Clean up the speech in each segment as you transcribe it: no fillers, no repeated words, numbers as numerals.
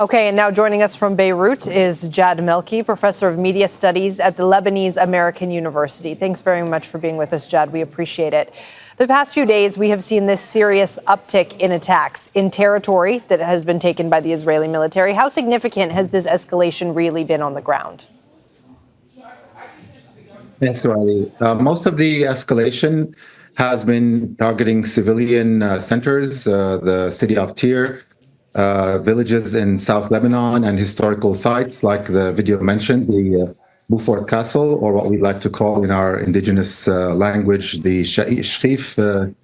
Okay, and now joining us from Beirut is Jad Melki, professor of media studies at the Lebanese American University. Thanks very much for being with us, Jad. We appreciate it. The past few days, we have seen this serious uptick in attacks in territory that has been taken by the Israeli military. How significant has this escalation really been on the ground? Thanks, Riley. Most of the escalation has been targeting civilian centers, the city of Tyre, villages in South Lebanon, and historical sites like the video mentioned, the Beaufort Castle, or what we like to call in our indigenous language, the Sha'if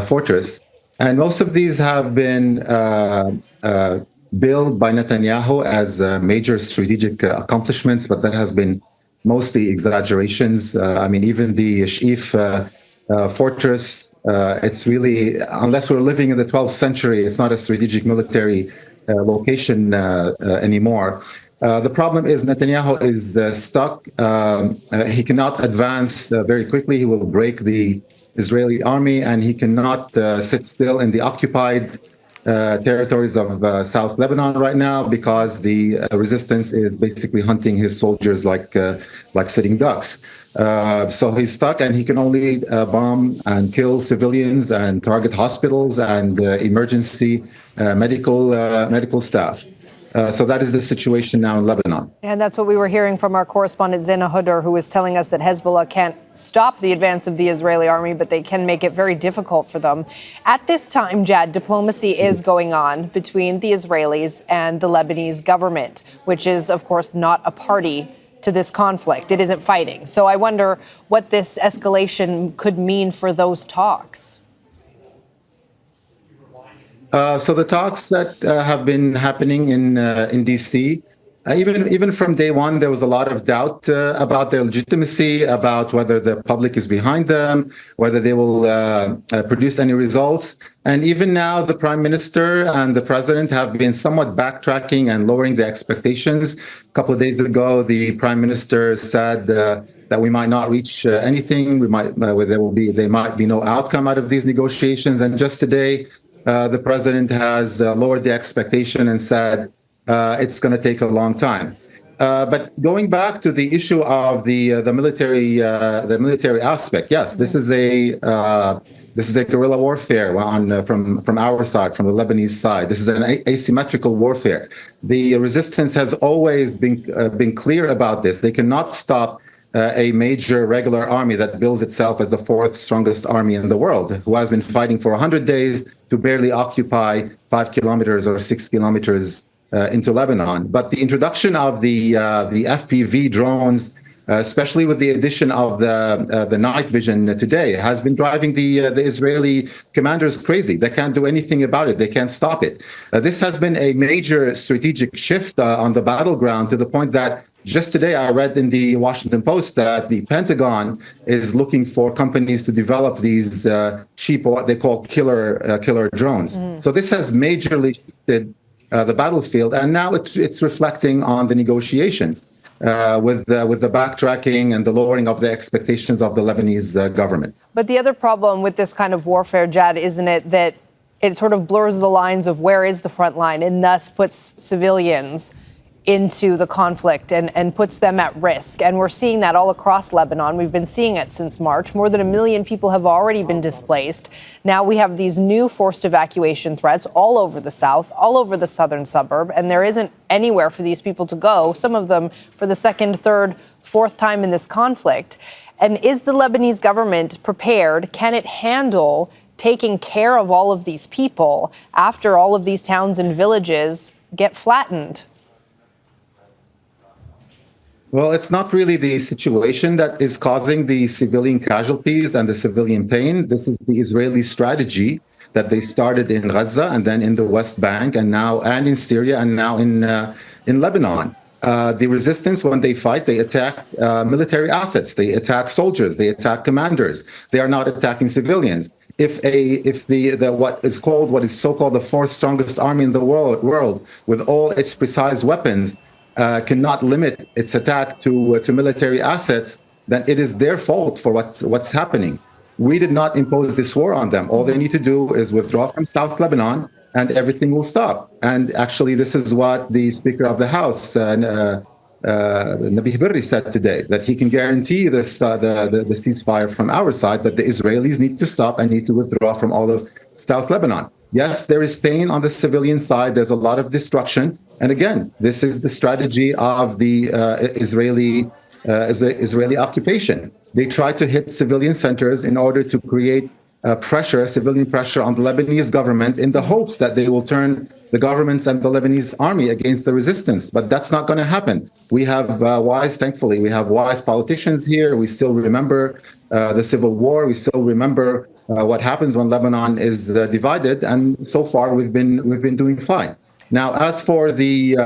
fortress. And most of these have been billed by Netanyahu as major strategic accomplishments, but that has been mostly exaggerations. I mean, even the Sha'if fortress, it's really, unless we're living in the 12th century, it's not a strategic military location anymore. The problem is Netanyahu is stuck. He cannot advance very quickly. He will break the Israeli army, and he cannot sit still in the occupied territories of South Lebanon right now because the resistance is basically hunting his soldiers like sitting ducks. So he's stuck, and he can only bomb and kill civilians and target hospitals and emergency medical staff. So that is the situation now in Lebanon. And that's what we were hearing from our correspondent Zena Huder, who was telling us that Hezbollah can't stop the advance of the Israeli army, but they can make it very difficult for them. At this time, Jad, diplomacy is going on between the Israelis and the Lebanese government, which is, of course, not a party to this conflict. It isn't fighting. So I wonder what this escalation could mean for those talks. So the talks that have been happening in D.C., even from day one, there was a lot of doubt about their legitimacy, about whether the public is behind them, whether they will produce any results. And even now, the prime minister and the president have been somewhat backtracking and lowering the expectations. A couple of days ago, the prime minister said that we might not reach anything. There might be no outcome out of these negotiations. And just today, the president has lowered the expectation and said it's going to take a long time. But going back to the issue of the military aspect, yes, this is a guerrilla warfare from our side, from the Lebanese side. This is an asymmetrical warfare. The resistance has always been clear about this. They cannot stop a major regular army that bills itself as the fourth strongest army in the world, who has been fighting for 100 days to barely occupy 5 kilometers or 6 kilometers into Lebanon. But the introduction of the FPV drones, especially with the addition of the night vision today, has been driving the Israeli commanders crazy. They can't do anything about it. They can't stop it. This has been a major strategic shift on the battleground, to the point that just today I read in the Washington Post that the Pentagon is looking for companies to develop these cheap, what they call killer drones. So this has majorly shifted the battlefield, and now it's reflecting on the negotiations with the backtracking and the lowering of the expectations of the Lebanese government. But the other problem with this kind of warfare, Jad, isn't it that it sort of blurs the lines of where is the front line, and thus puts civilians into the conflict and puts them at risk. And we're seeing that all across Lebanon. We've been seeing it since March. More than 1 million people have already been displaced. Now we have these new forced evacuation threats all over the south, all over the southern suburb, and there isn't anywhere for these people to go, some of them for the second, third, fourth time in this conflict. And is the Lebanese government prepared? Can it handle taking care of all of these people after all of these towns and villages get flattened? Well, it's not really the situation that is causing the civilian casualties and the civilian pain. This is the Israeli strategy that they started in Gaza, and then in the West Bank, and in Syria, and now in Lebanon. The resistance, when they fight, they attack military assets, they attack soldiers, they attack commanders. They are not attacking civilians. If what is so-called the fourth strongest army in the world with all its precise weapons cannot limit its attack to military assets, then it is their fault for what's happening. We did not impose this war on them. All they need to do is withdraw from South Lebanon, and everything will stop. And actually, this is what the Speaker of the House, Nabi Berri, said today, that he can guarantee this the ceasefire from our side, but the Israelis need to stop and need to withdraw from all of South Lebanon. Yes, there is pain on the civilian side. There's a lot of destruction. And again, this is the strategy of the Israeli occupation. They try to hit civilian centers in order to create civilian pressure on the Lebanese government in the hopes that they will turn the governments and the Lebanese army against the resistance. But that's not going to happen. We have thankfully, we have wise politicians here. We still remember the civil war. We still remember what happens when Lebanon is divided. And so far, we've been doing fine. Now, as for the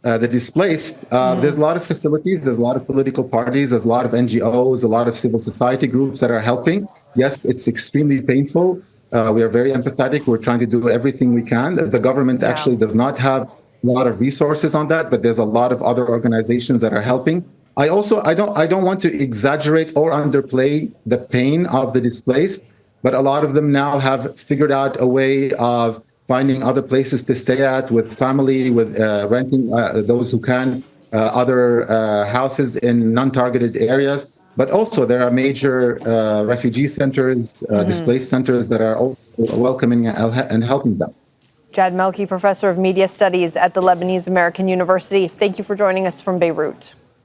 displaced, there's a lot of facilities, there's a lot of political parties, there's a lot of NGOs, a lot of civil society groups that are helping. Yes, it's extremely painful. We are very empathetic. We're trying to do everything we can. The government actually does not have a lot of resources on that, but there's a lot of other organizations that are helping. I don't want to exaggerate or underplay the pain of the displaced, but a lot of them now have figured out a way of finding other places to stay at with family, with renting those who can, other houses in non-targeted areas. But also there are major refugee centers, displaced centers that are also welcoming and helping them. Jad Melki, professor of media studies at the Lebanese American University. Thank you for joining us from Beirut.